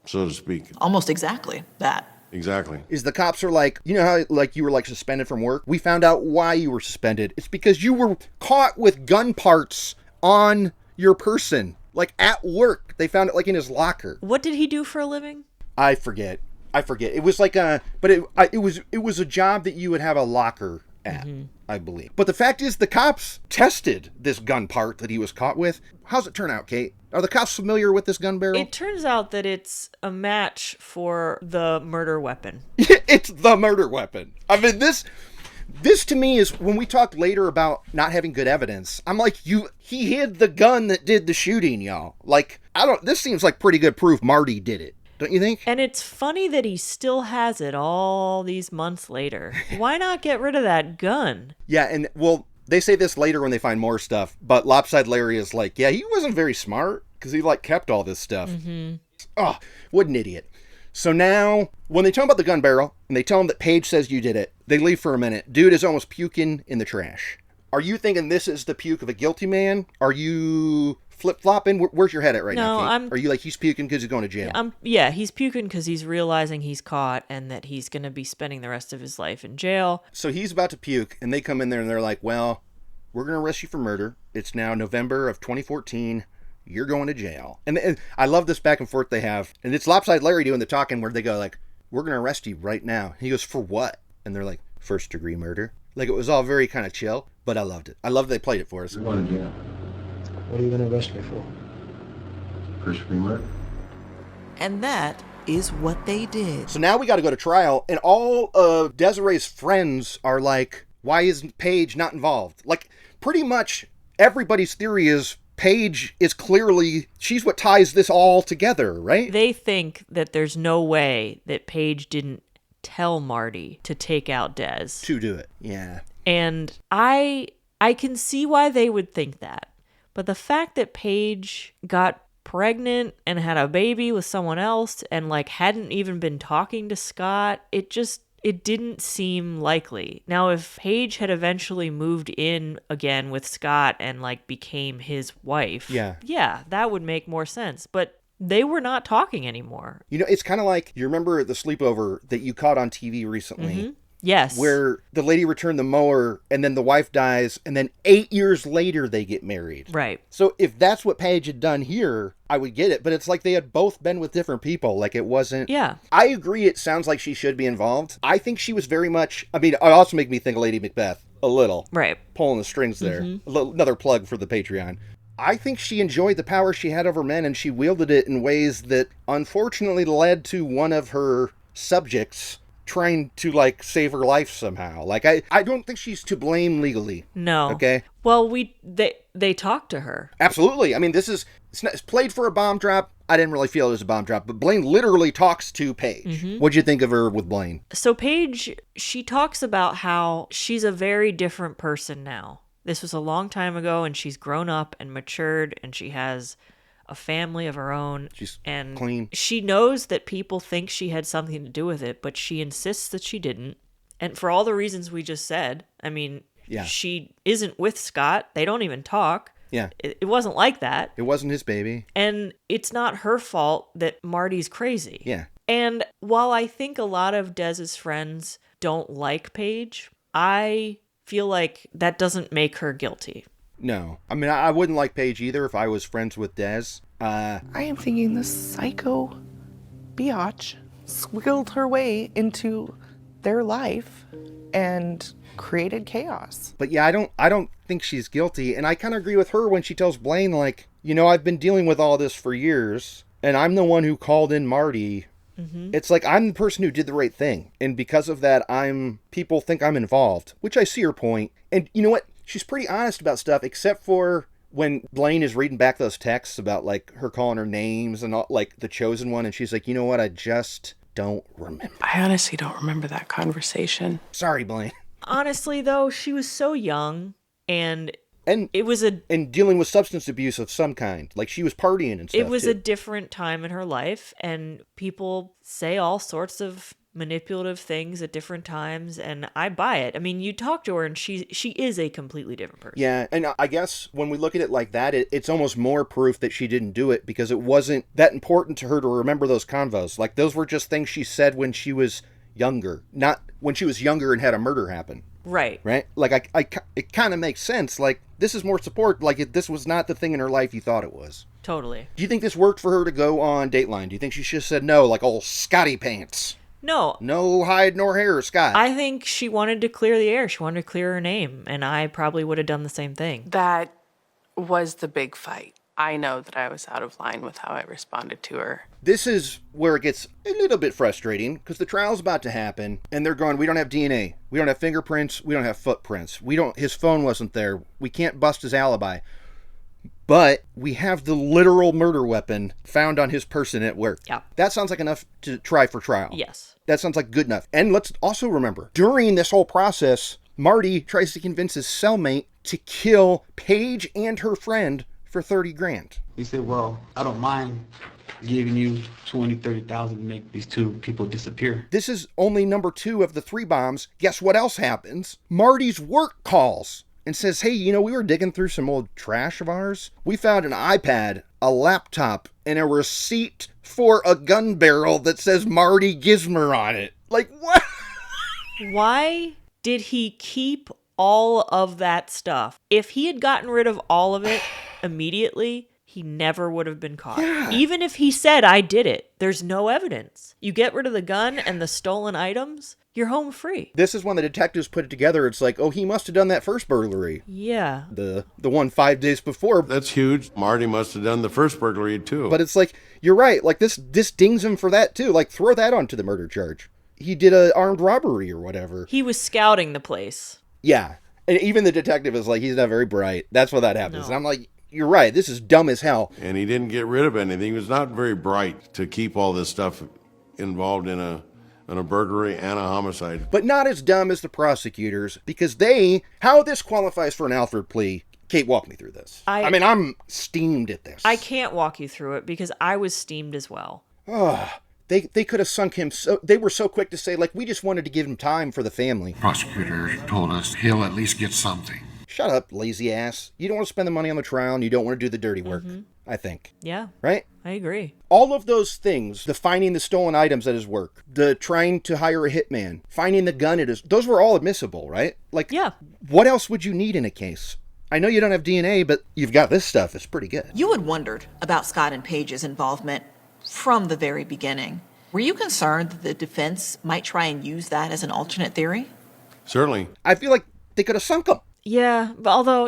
so to speak. Almost exactly that. Exactly. Is the cops are like, you know how like you were like suspended from work? We found out why you were suspended. It's because you were caught with gun parts on your person. Like at work. They found it like in his locker. What did he do for a living? I forget. It was like it was a job that you would have a locker at, I believe. But the fact is the cops tested this gun part that he was caught with. How's it turn out, Kate? Are the cops familiar with this gun barrel? It turns out that it's a match for the murder weapon. It's the murder weapon. I mean, this to me is when we talk later about not having good evidence. I'm like, he hid the gun that did the shooting, y'all. Like, this seems like pretty good proof Marty did it. Don't you think? And it's funny that he still has it all these months later. Why not get rid of that gun? Yeah, and well, they say this later when they find more stuff, but Lopside Larry is like, yeah, he wasn't very smart because he like kept all this stuff. Oh, what an idiot. So now, when they tell him about the gun barrel, and they tell him that Paige says you did it, they leave for a minute. Dude is almost puking in the trash. Are you thinking this is the puke of a guilty man? Are you flip-flopping? Where's your head at right now, Kate? Are you like, he's puking because he's going to jail? Yeah, he's puking because he's realizing he's caught and that he's going to be spending the rest of his life in jail. So he's about to puke, and they come in there and they're like, well, we're going to arrest you for murder. It's now November of 2014. You're going to jail. And I love this back and forth they have. And it's Lopside Larry doing the talking where they go like, we're going to arrest you right now. He goes, for what? And they're like, first-degree murder. Like, it was all very kind of chill, but I loved it. I love they played it for us. You're going to jail. What are you going to arrest me for? First-degree murder. And that is what they did. So now we got to go to trial, and all of Desiree's friends are like, why isn't Paige not involved? Like, pretty much everybody's theory is Paige is clearly, she's what ties this all together, right? They think that there's no way that Paige didn't tell Marty to take out Des. To do it, yeah. And I can see why they would think that. But the fact that Paige got pregnant and had a baby with someone else and like hadn't even been talking to Scott. It didn't seem likely. Now, if Paige had eventually moved in again with Scott and like became his wife, yeah, that would make more sense. But they were not talking anymore. You know, it's kind of like, you remember the sleepover that you caught on TV recently? Mm-hmm. Yes. Where the lady returned the mower and then the wife dies and then 8 years later they get married. Right. So if that's what Paige had done here, I would get it. But it's like they had both been with different people. Like it wasn't. Yeah. I agree. It sounds like she should be involved. I think she was very much, I mean, it also make me think of Lady Macbeth a little. Right. Pulling the strings there. Mm-hmm. Another plug for the Patreon. I think she enjoyed the power she had over men and she wielded it in ways that unfortunately led to one of her subjects trying to like save her life somehow. Like I don't think she's to blame legally. No. Okay. Well, they talked to her. Absolutely. I mean, it's played for a bomb drop. I didn't really feel it was a bomb drop, but Blaine literally talks to Paige. Mm-hmm. What'd you think of her with Blaine? So Paige, she talks about how she's a very different person now. This was a long time ago and she's grown up and matured and she has a family of her own. She's and clean. She knows that people think she had something to do with it, but she insists that she didn't. And for all the reasons we just said, I mean, she isn't with Scott. They don't even talk. Yeah. It wasn't like that. It wasn't his baby. And it's not her fault that Marty's crazy. Yeah. And while I think a lot of Dez's friends don't like Paige, I feel like that doesn't make her guilty. No. I mean, I wouldn't like Paige either if I was friends with Dez. I am thinking this psycho biatch squiggled her way into their life and created chaos. But yeah, I don't think she's guilty. And I kind of agree with her when she tells Blaine, like, you know, I've been dealing with all this for years and I'm the one who called in Marty. Mm-hmm. It's like, I'm the person who did the right thing. And because of that, people think I'm involved, which I see her point. And you know what? She's pretty honest about stuff, except for when Blaine is reading back those texts about, like, her calling her names and, all, like, the chosen one. And she's like, you know what? I just don't remember. I honestly don't remember that conversation. Sorry, Blaine. Honestly, though, she was so young and it was and dealing with substance abuse of some kind. Like, she was partying and stuff. It was too. a different time in her life, and people say all sorts of manipulative things at different times, and I buy it. I mean, you talk to her and she is a completely different person. Yeah, and I guess when we look at it like that, it's almost more proof that she didn't do it because it wasn't that important to her to remember those convos. Like, those were just things she said when she was younger, not when she was younger and had a murder happen. Right. Right? Like, it kind of makes sense. Like, this is more support. Like, this was not the thing in her life you thought it was. Totally. Do you think this worked for her to go on Dateline? Do you think she should have said no, like old Scotty Pants? No. No hide nor hair, Scott. I think she wanted to clear the air. She wanted to clear her name, and I probably would have done the same thing. That was the big fight. I know that I was out of line with how I responded to her. This is where it gets a little bit frustrating because the trial's about to happen and they're going, we don't have DNA. We don't have fingerprints. We don't have footprints. His phone wasn't there. We can't bust his alibi. But we have the literal murder weapon found on his person at work. Yeah. That sounds like enough to try for trial. Yes. That sounds like good enough. And let's also remember, during this whole process, Marty tries to convince his cellmate to kill Paige and her friend for $30,000. He said, well, I don't mind giving you 20, 30,000 to make these two people disappear. This is only number 2 of the 3 bombs. Guess what else happens? Marty's work calls and says, hey, you know, we were digging through some old trash of ours. We found an iPad, a laptop, and a receipt for a gun barrel that says Marty Gizmer on it. Like, what? Why did he keep all of that stuff? If he had gotten rid of all of it immediately, he never would have been caught. Yeah. Even if he said, I did it, there's no evidence. You get rid of the gun and the stolen items, you're home free. This is when the detectives put it together. It's like, oh, he must have done that first burglary. Yeah. The one 5 days before. That's huge. Marty must have done the first burglary too. But it's like, you're right. Like, this dings him for that too. Like, throw that onto the murder charge. He did an armed robbery or whatever. He was scouting the place. Yeah. And even the detective is like, he's not very bright. That's why that happens. No. And I'm like, you're right. This is dumb as hell. And he didn't get rid of anything. He was not very bright to keep all this stuff involved in a burglary and a homicide. But not as dumb as the prosecutors, because how this qualifies for an Alford plea Kate, walk me through this. I mean, I'm steamed at this. I can't walk you through it because I was steamed as well. They could have sunk him so... They were so quick to say, like, we just wanted to give him time for the family. Prosecutor told us he'll at least get something. Shut up, lazy ass. You don't want to spend the money on the trial and you don't want to do the dirty work, I think. Yeah. Right? I agree. All of those things, the finding the stolen items at his work, the trying to hire a hitman, finding the gun at his... Those were all admissible, right? Like, yeah. What else would you need in a case? I know you don't have DNA, but you've got this stuff. It's pretty good. You had wondered about Scott and Paige's involvement from the very beginning. Were you concerned that the defense might try and use that as an alternate theory? Certainly. I feel like they could have sunk him. Yeah, but although,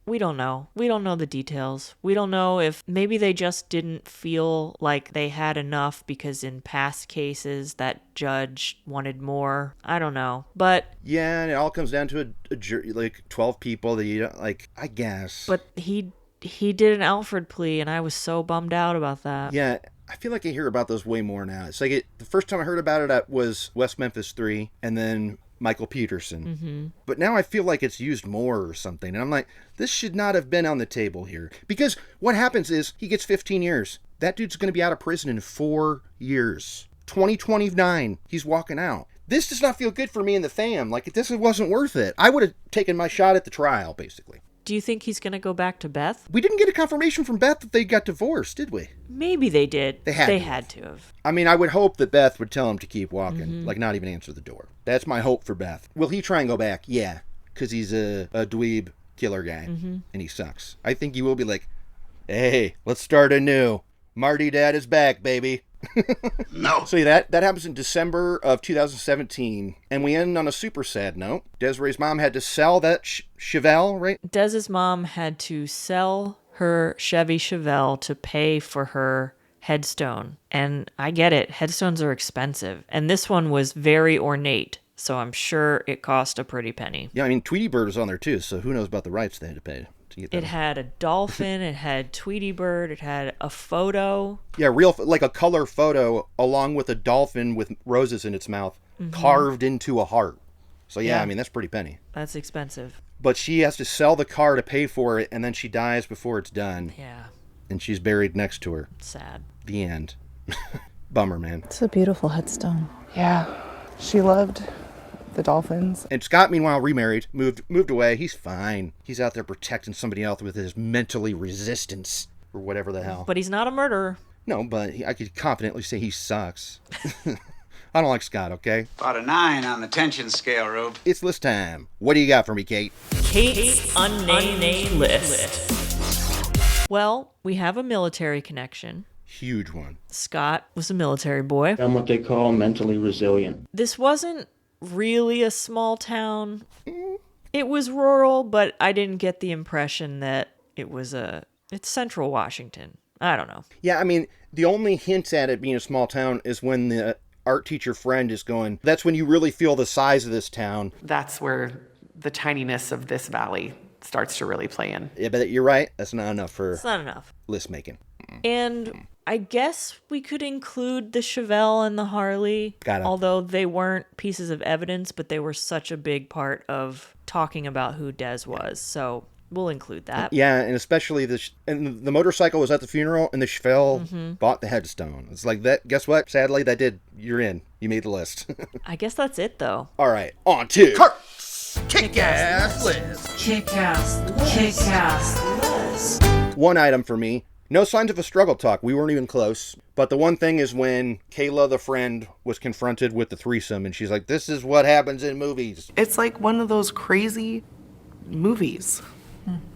we don't know. We don't know the details. We don't know if maybe they just didn't feel like they had enough because in past cases that judge wanted more. I don't know. But yeah, and it all comes down to a jury, like 12 people that you don't, like, I guess. But he did an Alfred plea and I was so bummed out about that. Yeah, I feel like I hear about those way more now. It's like the first time I heard about it was West Memphis 3 and then Michael Peterson. But now I feel like it's used more or something. And I'm like, this should not have been on the table here. Because what happens is he gets 15 years. That dude's going to be out of prison in 4 years. 2029, he's walking out. This does not feel good for me and the fam. Like, this wasn't worth it. I would have taken my shot at the trial, basically. Do you think he's going to go back to Beth? We didn't get a confirmation from Beth that they got divorced, did we? Maybe they did. They had to have. I mean, I would hope that Beth would tell him to keep walking, like not even answer the door. That's my hope for Beth. Will he try and go back? Yeah, because he's a dweeb killer guy, and he sucks. I think he will be like, hey, let's start anew. Marty Dad is back, baby. No. So that happens in December of 2017, and we end on a super sad note. Desiree's mom had to sell that Chevelle, right? Dez's mom had to sell her Chevy Chevelle to pay for her headstone. And I get it, headstones are expensive. And this one was very ornate, so I'm sure it cost a pretty penny. Yeah, I mean, Tweety Bird was on there too, so who knows about the rights they had to pay. It had a dolphin, it had Tweety Bird, it had a photo. Yeah, real, like a color photo along with a dolphin with roses in its mouth carved into a heart. So yeah, I mean, that's pretty penny. That's expensive. But she has to sell the car to pay for it, and then she dies before it's done. Yeah. And she's buried next to her. Sad. The end. Bummer, man. It's a beautiful headstone. Yeah. She loved the dolphins. And Scott, meanwhile, remarried, moved away. He's fine. He's out there protecting somebody else with his mentally resistance or whatever the hell. But he's not a murderer. No, but I could confidently say he sucks. I don't like Scott, okay? About a 9 on the tension scale, Rube. It's list time. What do you got for me, Kate? Kate's unnamed list. Well, we have a military connection. Huge one. Scott was a military boy. I'm what they call mentally resilient. This wasn't really a small town. It was rural, but I didn't get the impression that it's central Washington. I don't know. Yeah, I mean, the only hint at it being a small town is when the art teacher friend is going, that's when you really feel the size of this town. That's where the tininess of this valley starts to really play in. Yeah, but you're right. That's not enough for It's not enough. List making. And I guess we could include the Chevelle and the Harley, although they weren't pieces of evidence, but they were such a big part of talking about who Des was. So we'll include that. Yeah, and especially the motorcycle was at the funeral, and the Chevelle bought the headstone. It's like that. Guess what? Sadly, you're in. You made the list. I guess that's it, though. All right, on to Kurt's Kick-Ass List. Kick-Ass List. One item for me. No signs of a struggle talk. We weren't even close. But the one thing is when Kayla, the friend, was confronted with the threesome, and she's like, this is what happens in movies. It's like one of those crazy movies.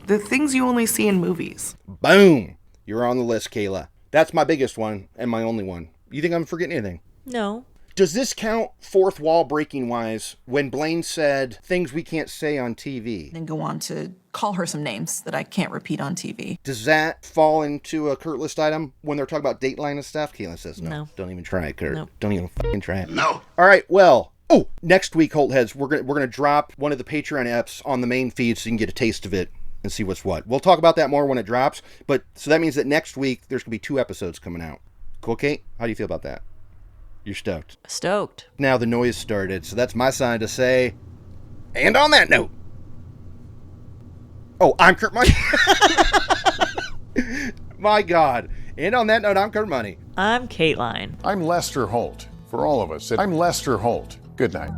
The things you only see in movies. Boom! You're on the list, Kayla. That's my biggest one, and my only one. You think I'm forgetting anything? No. Does this count fourth wall breaking wise when Blaine said things we can't say on TV? And go on to call her some names that I can't repeat on TV. Does that fall into a Kurt list item when they're talking about Dateline and stuff? Kayla says no. Don't even try it, Kurt. No. Don't even fucking try it. No. All right, well. Oh, next week, Holt Heads, we're gonna drop one of the Patreon apps on the main feed so you can get a taste of it and see what's what. We'll talk about that more when it drops. But so that means that next week there's gonna be 2 episodes coming out. Cool, Kate? How do you feel about that? You're stoked. Stoked. Now the noise started, so that's my sign to say, and on that note, Oh, I'm Kurt Money. My God. And on that note, I'm Kurt Money. I'm Kateline. I'm Lester Holt. For all of us, I'm Lester Holt. Good night.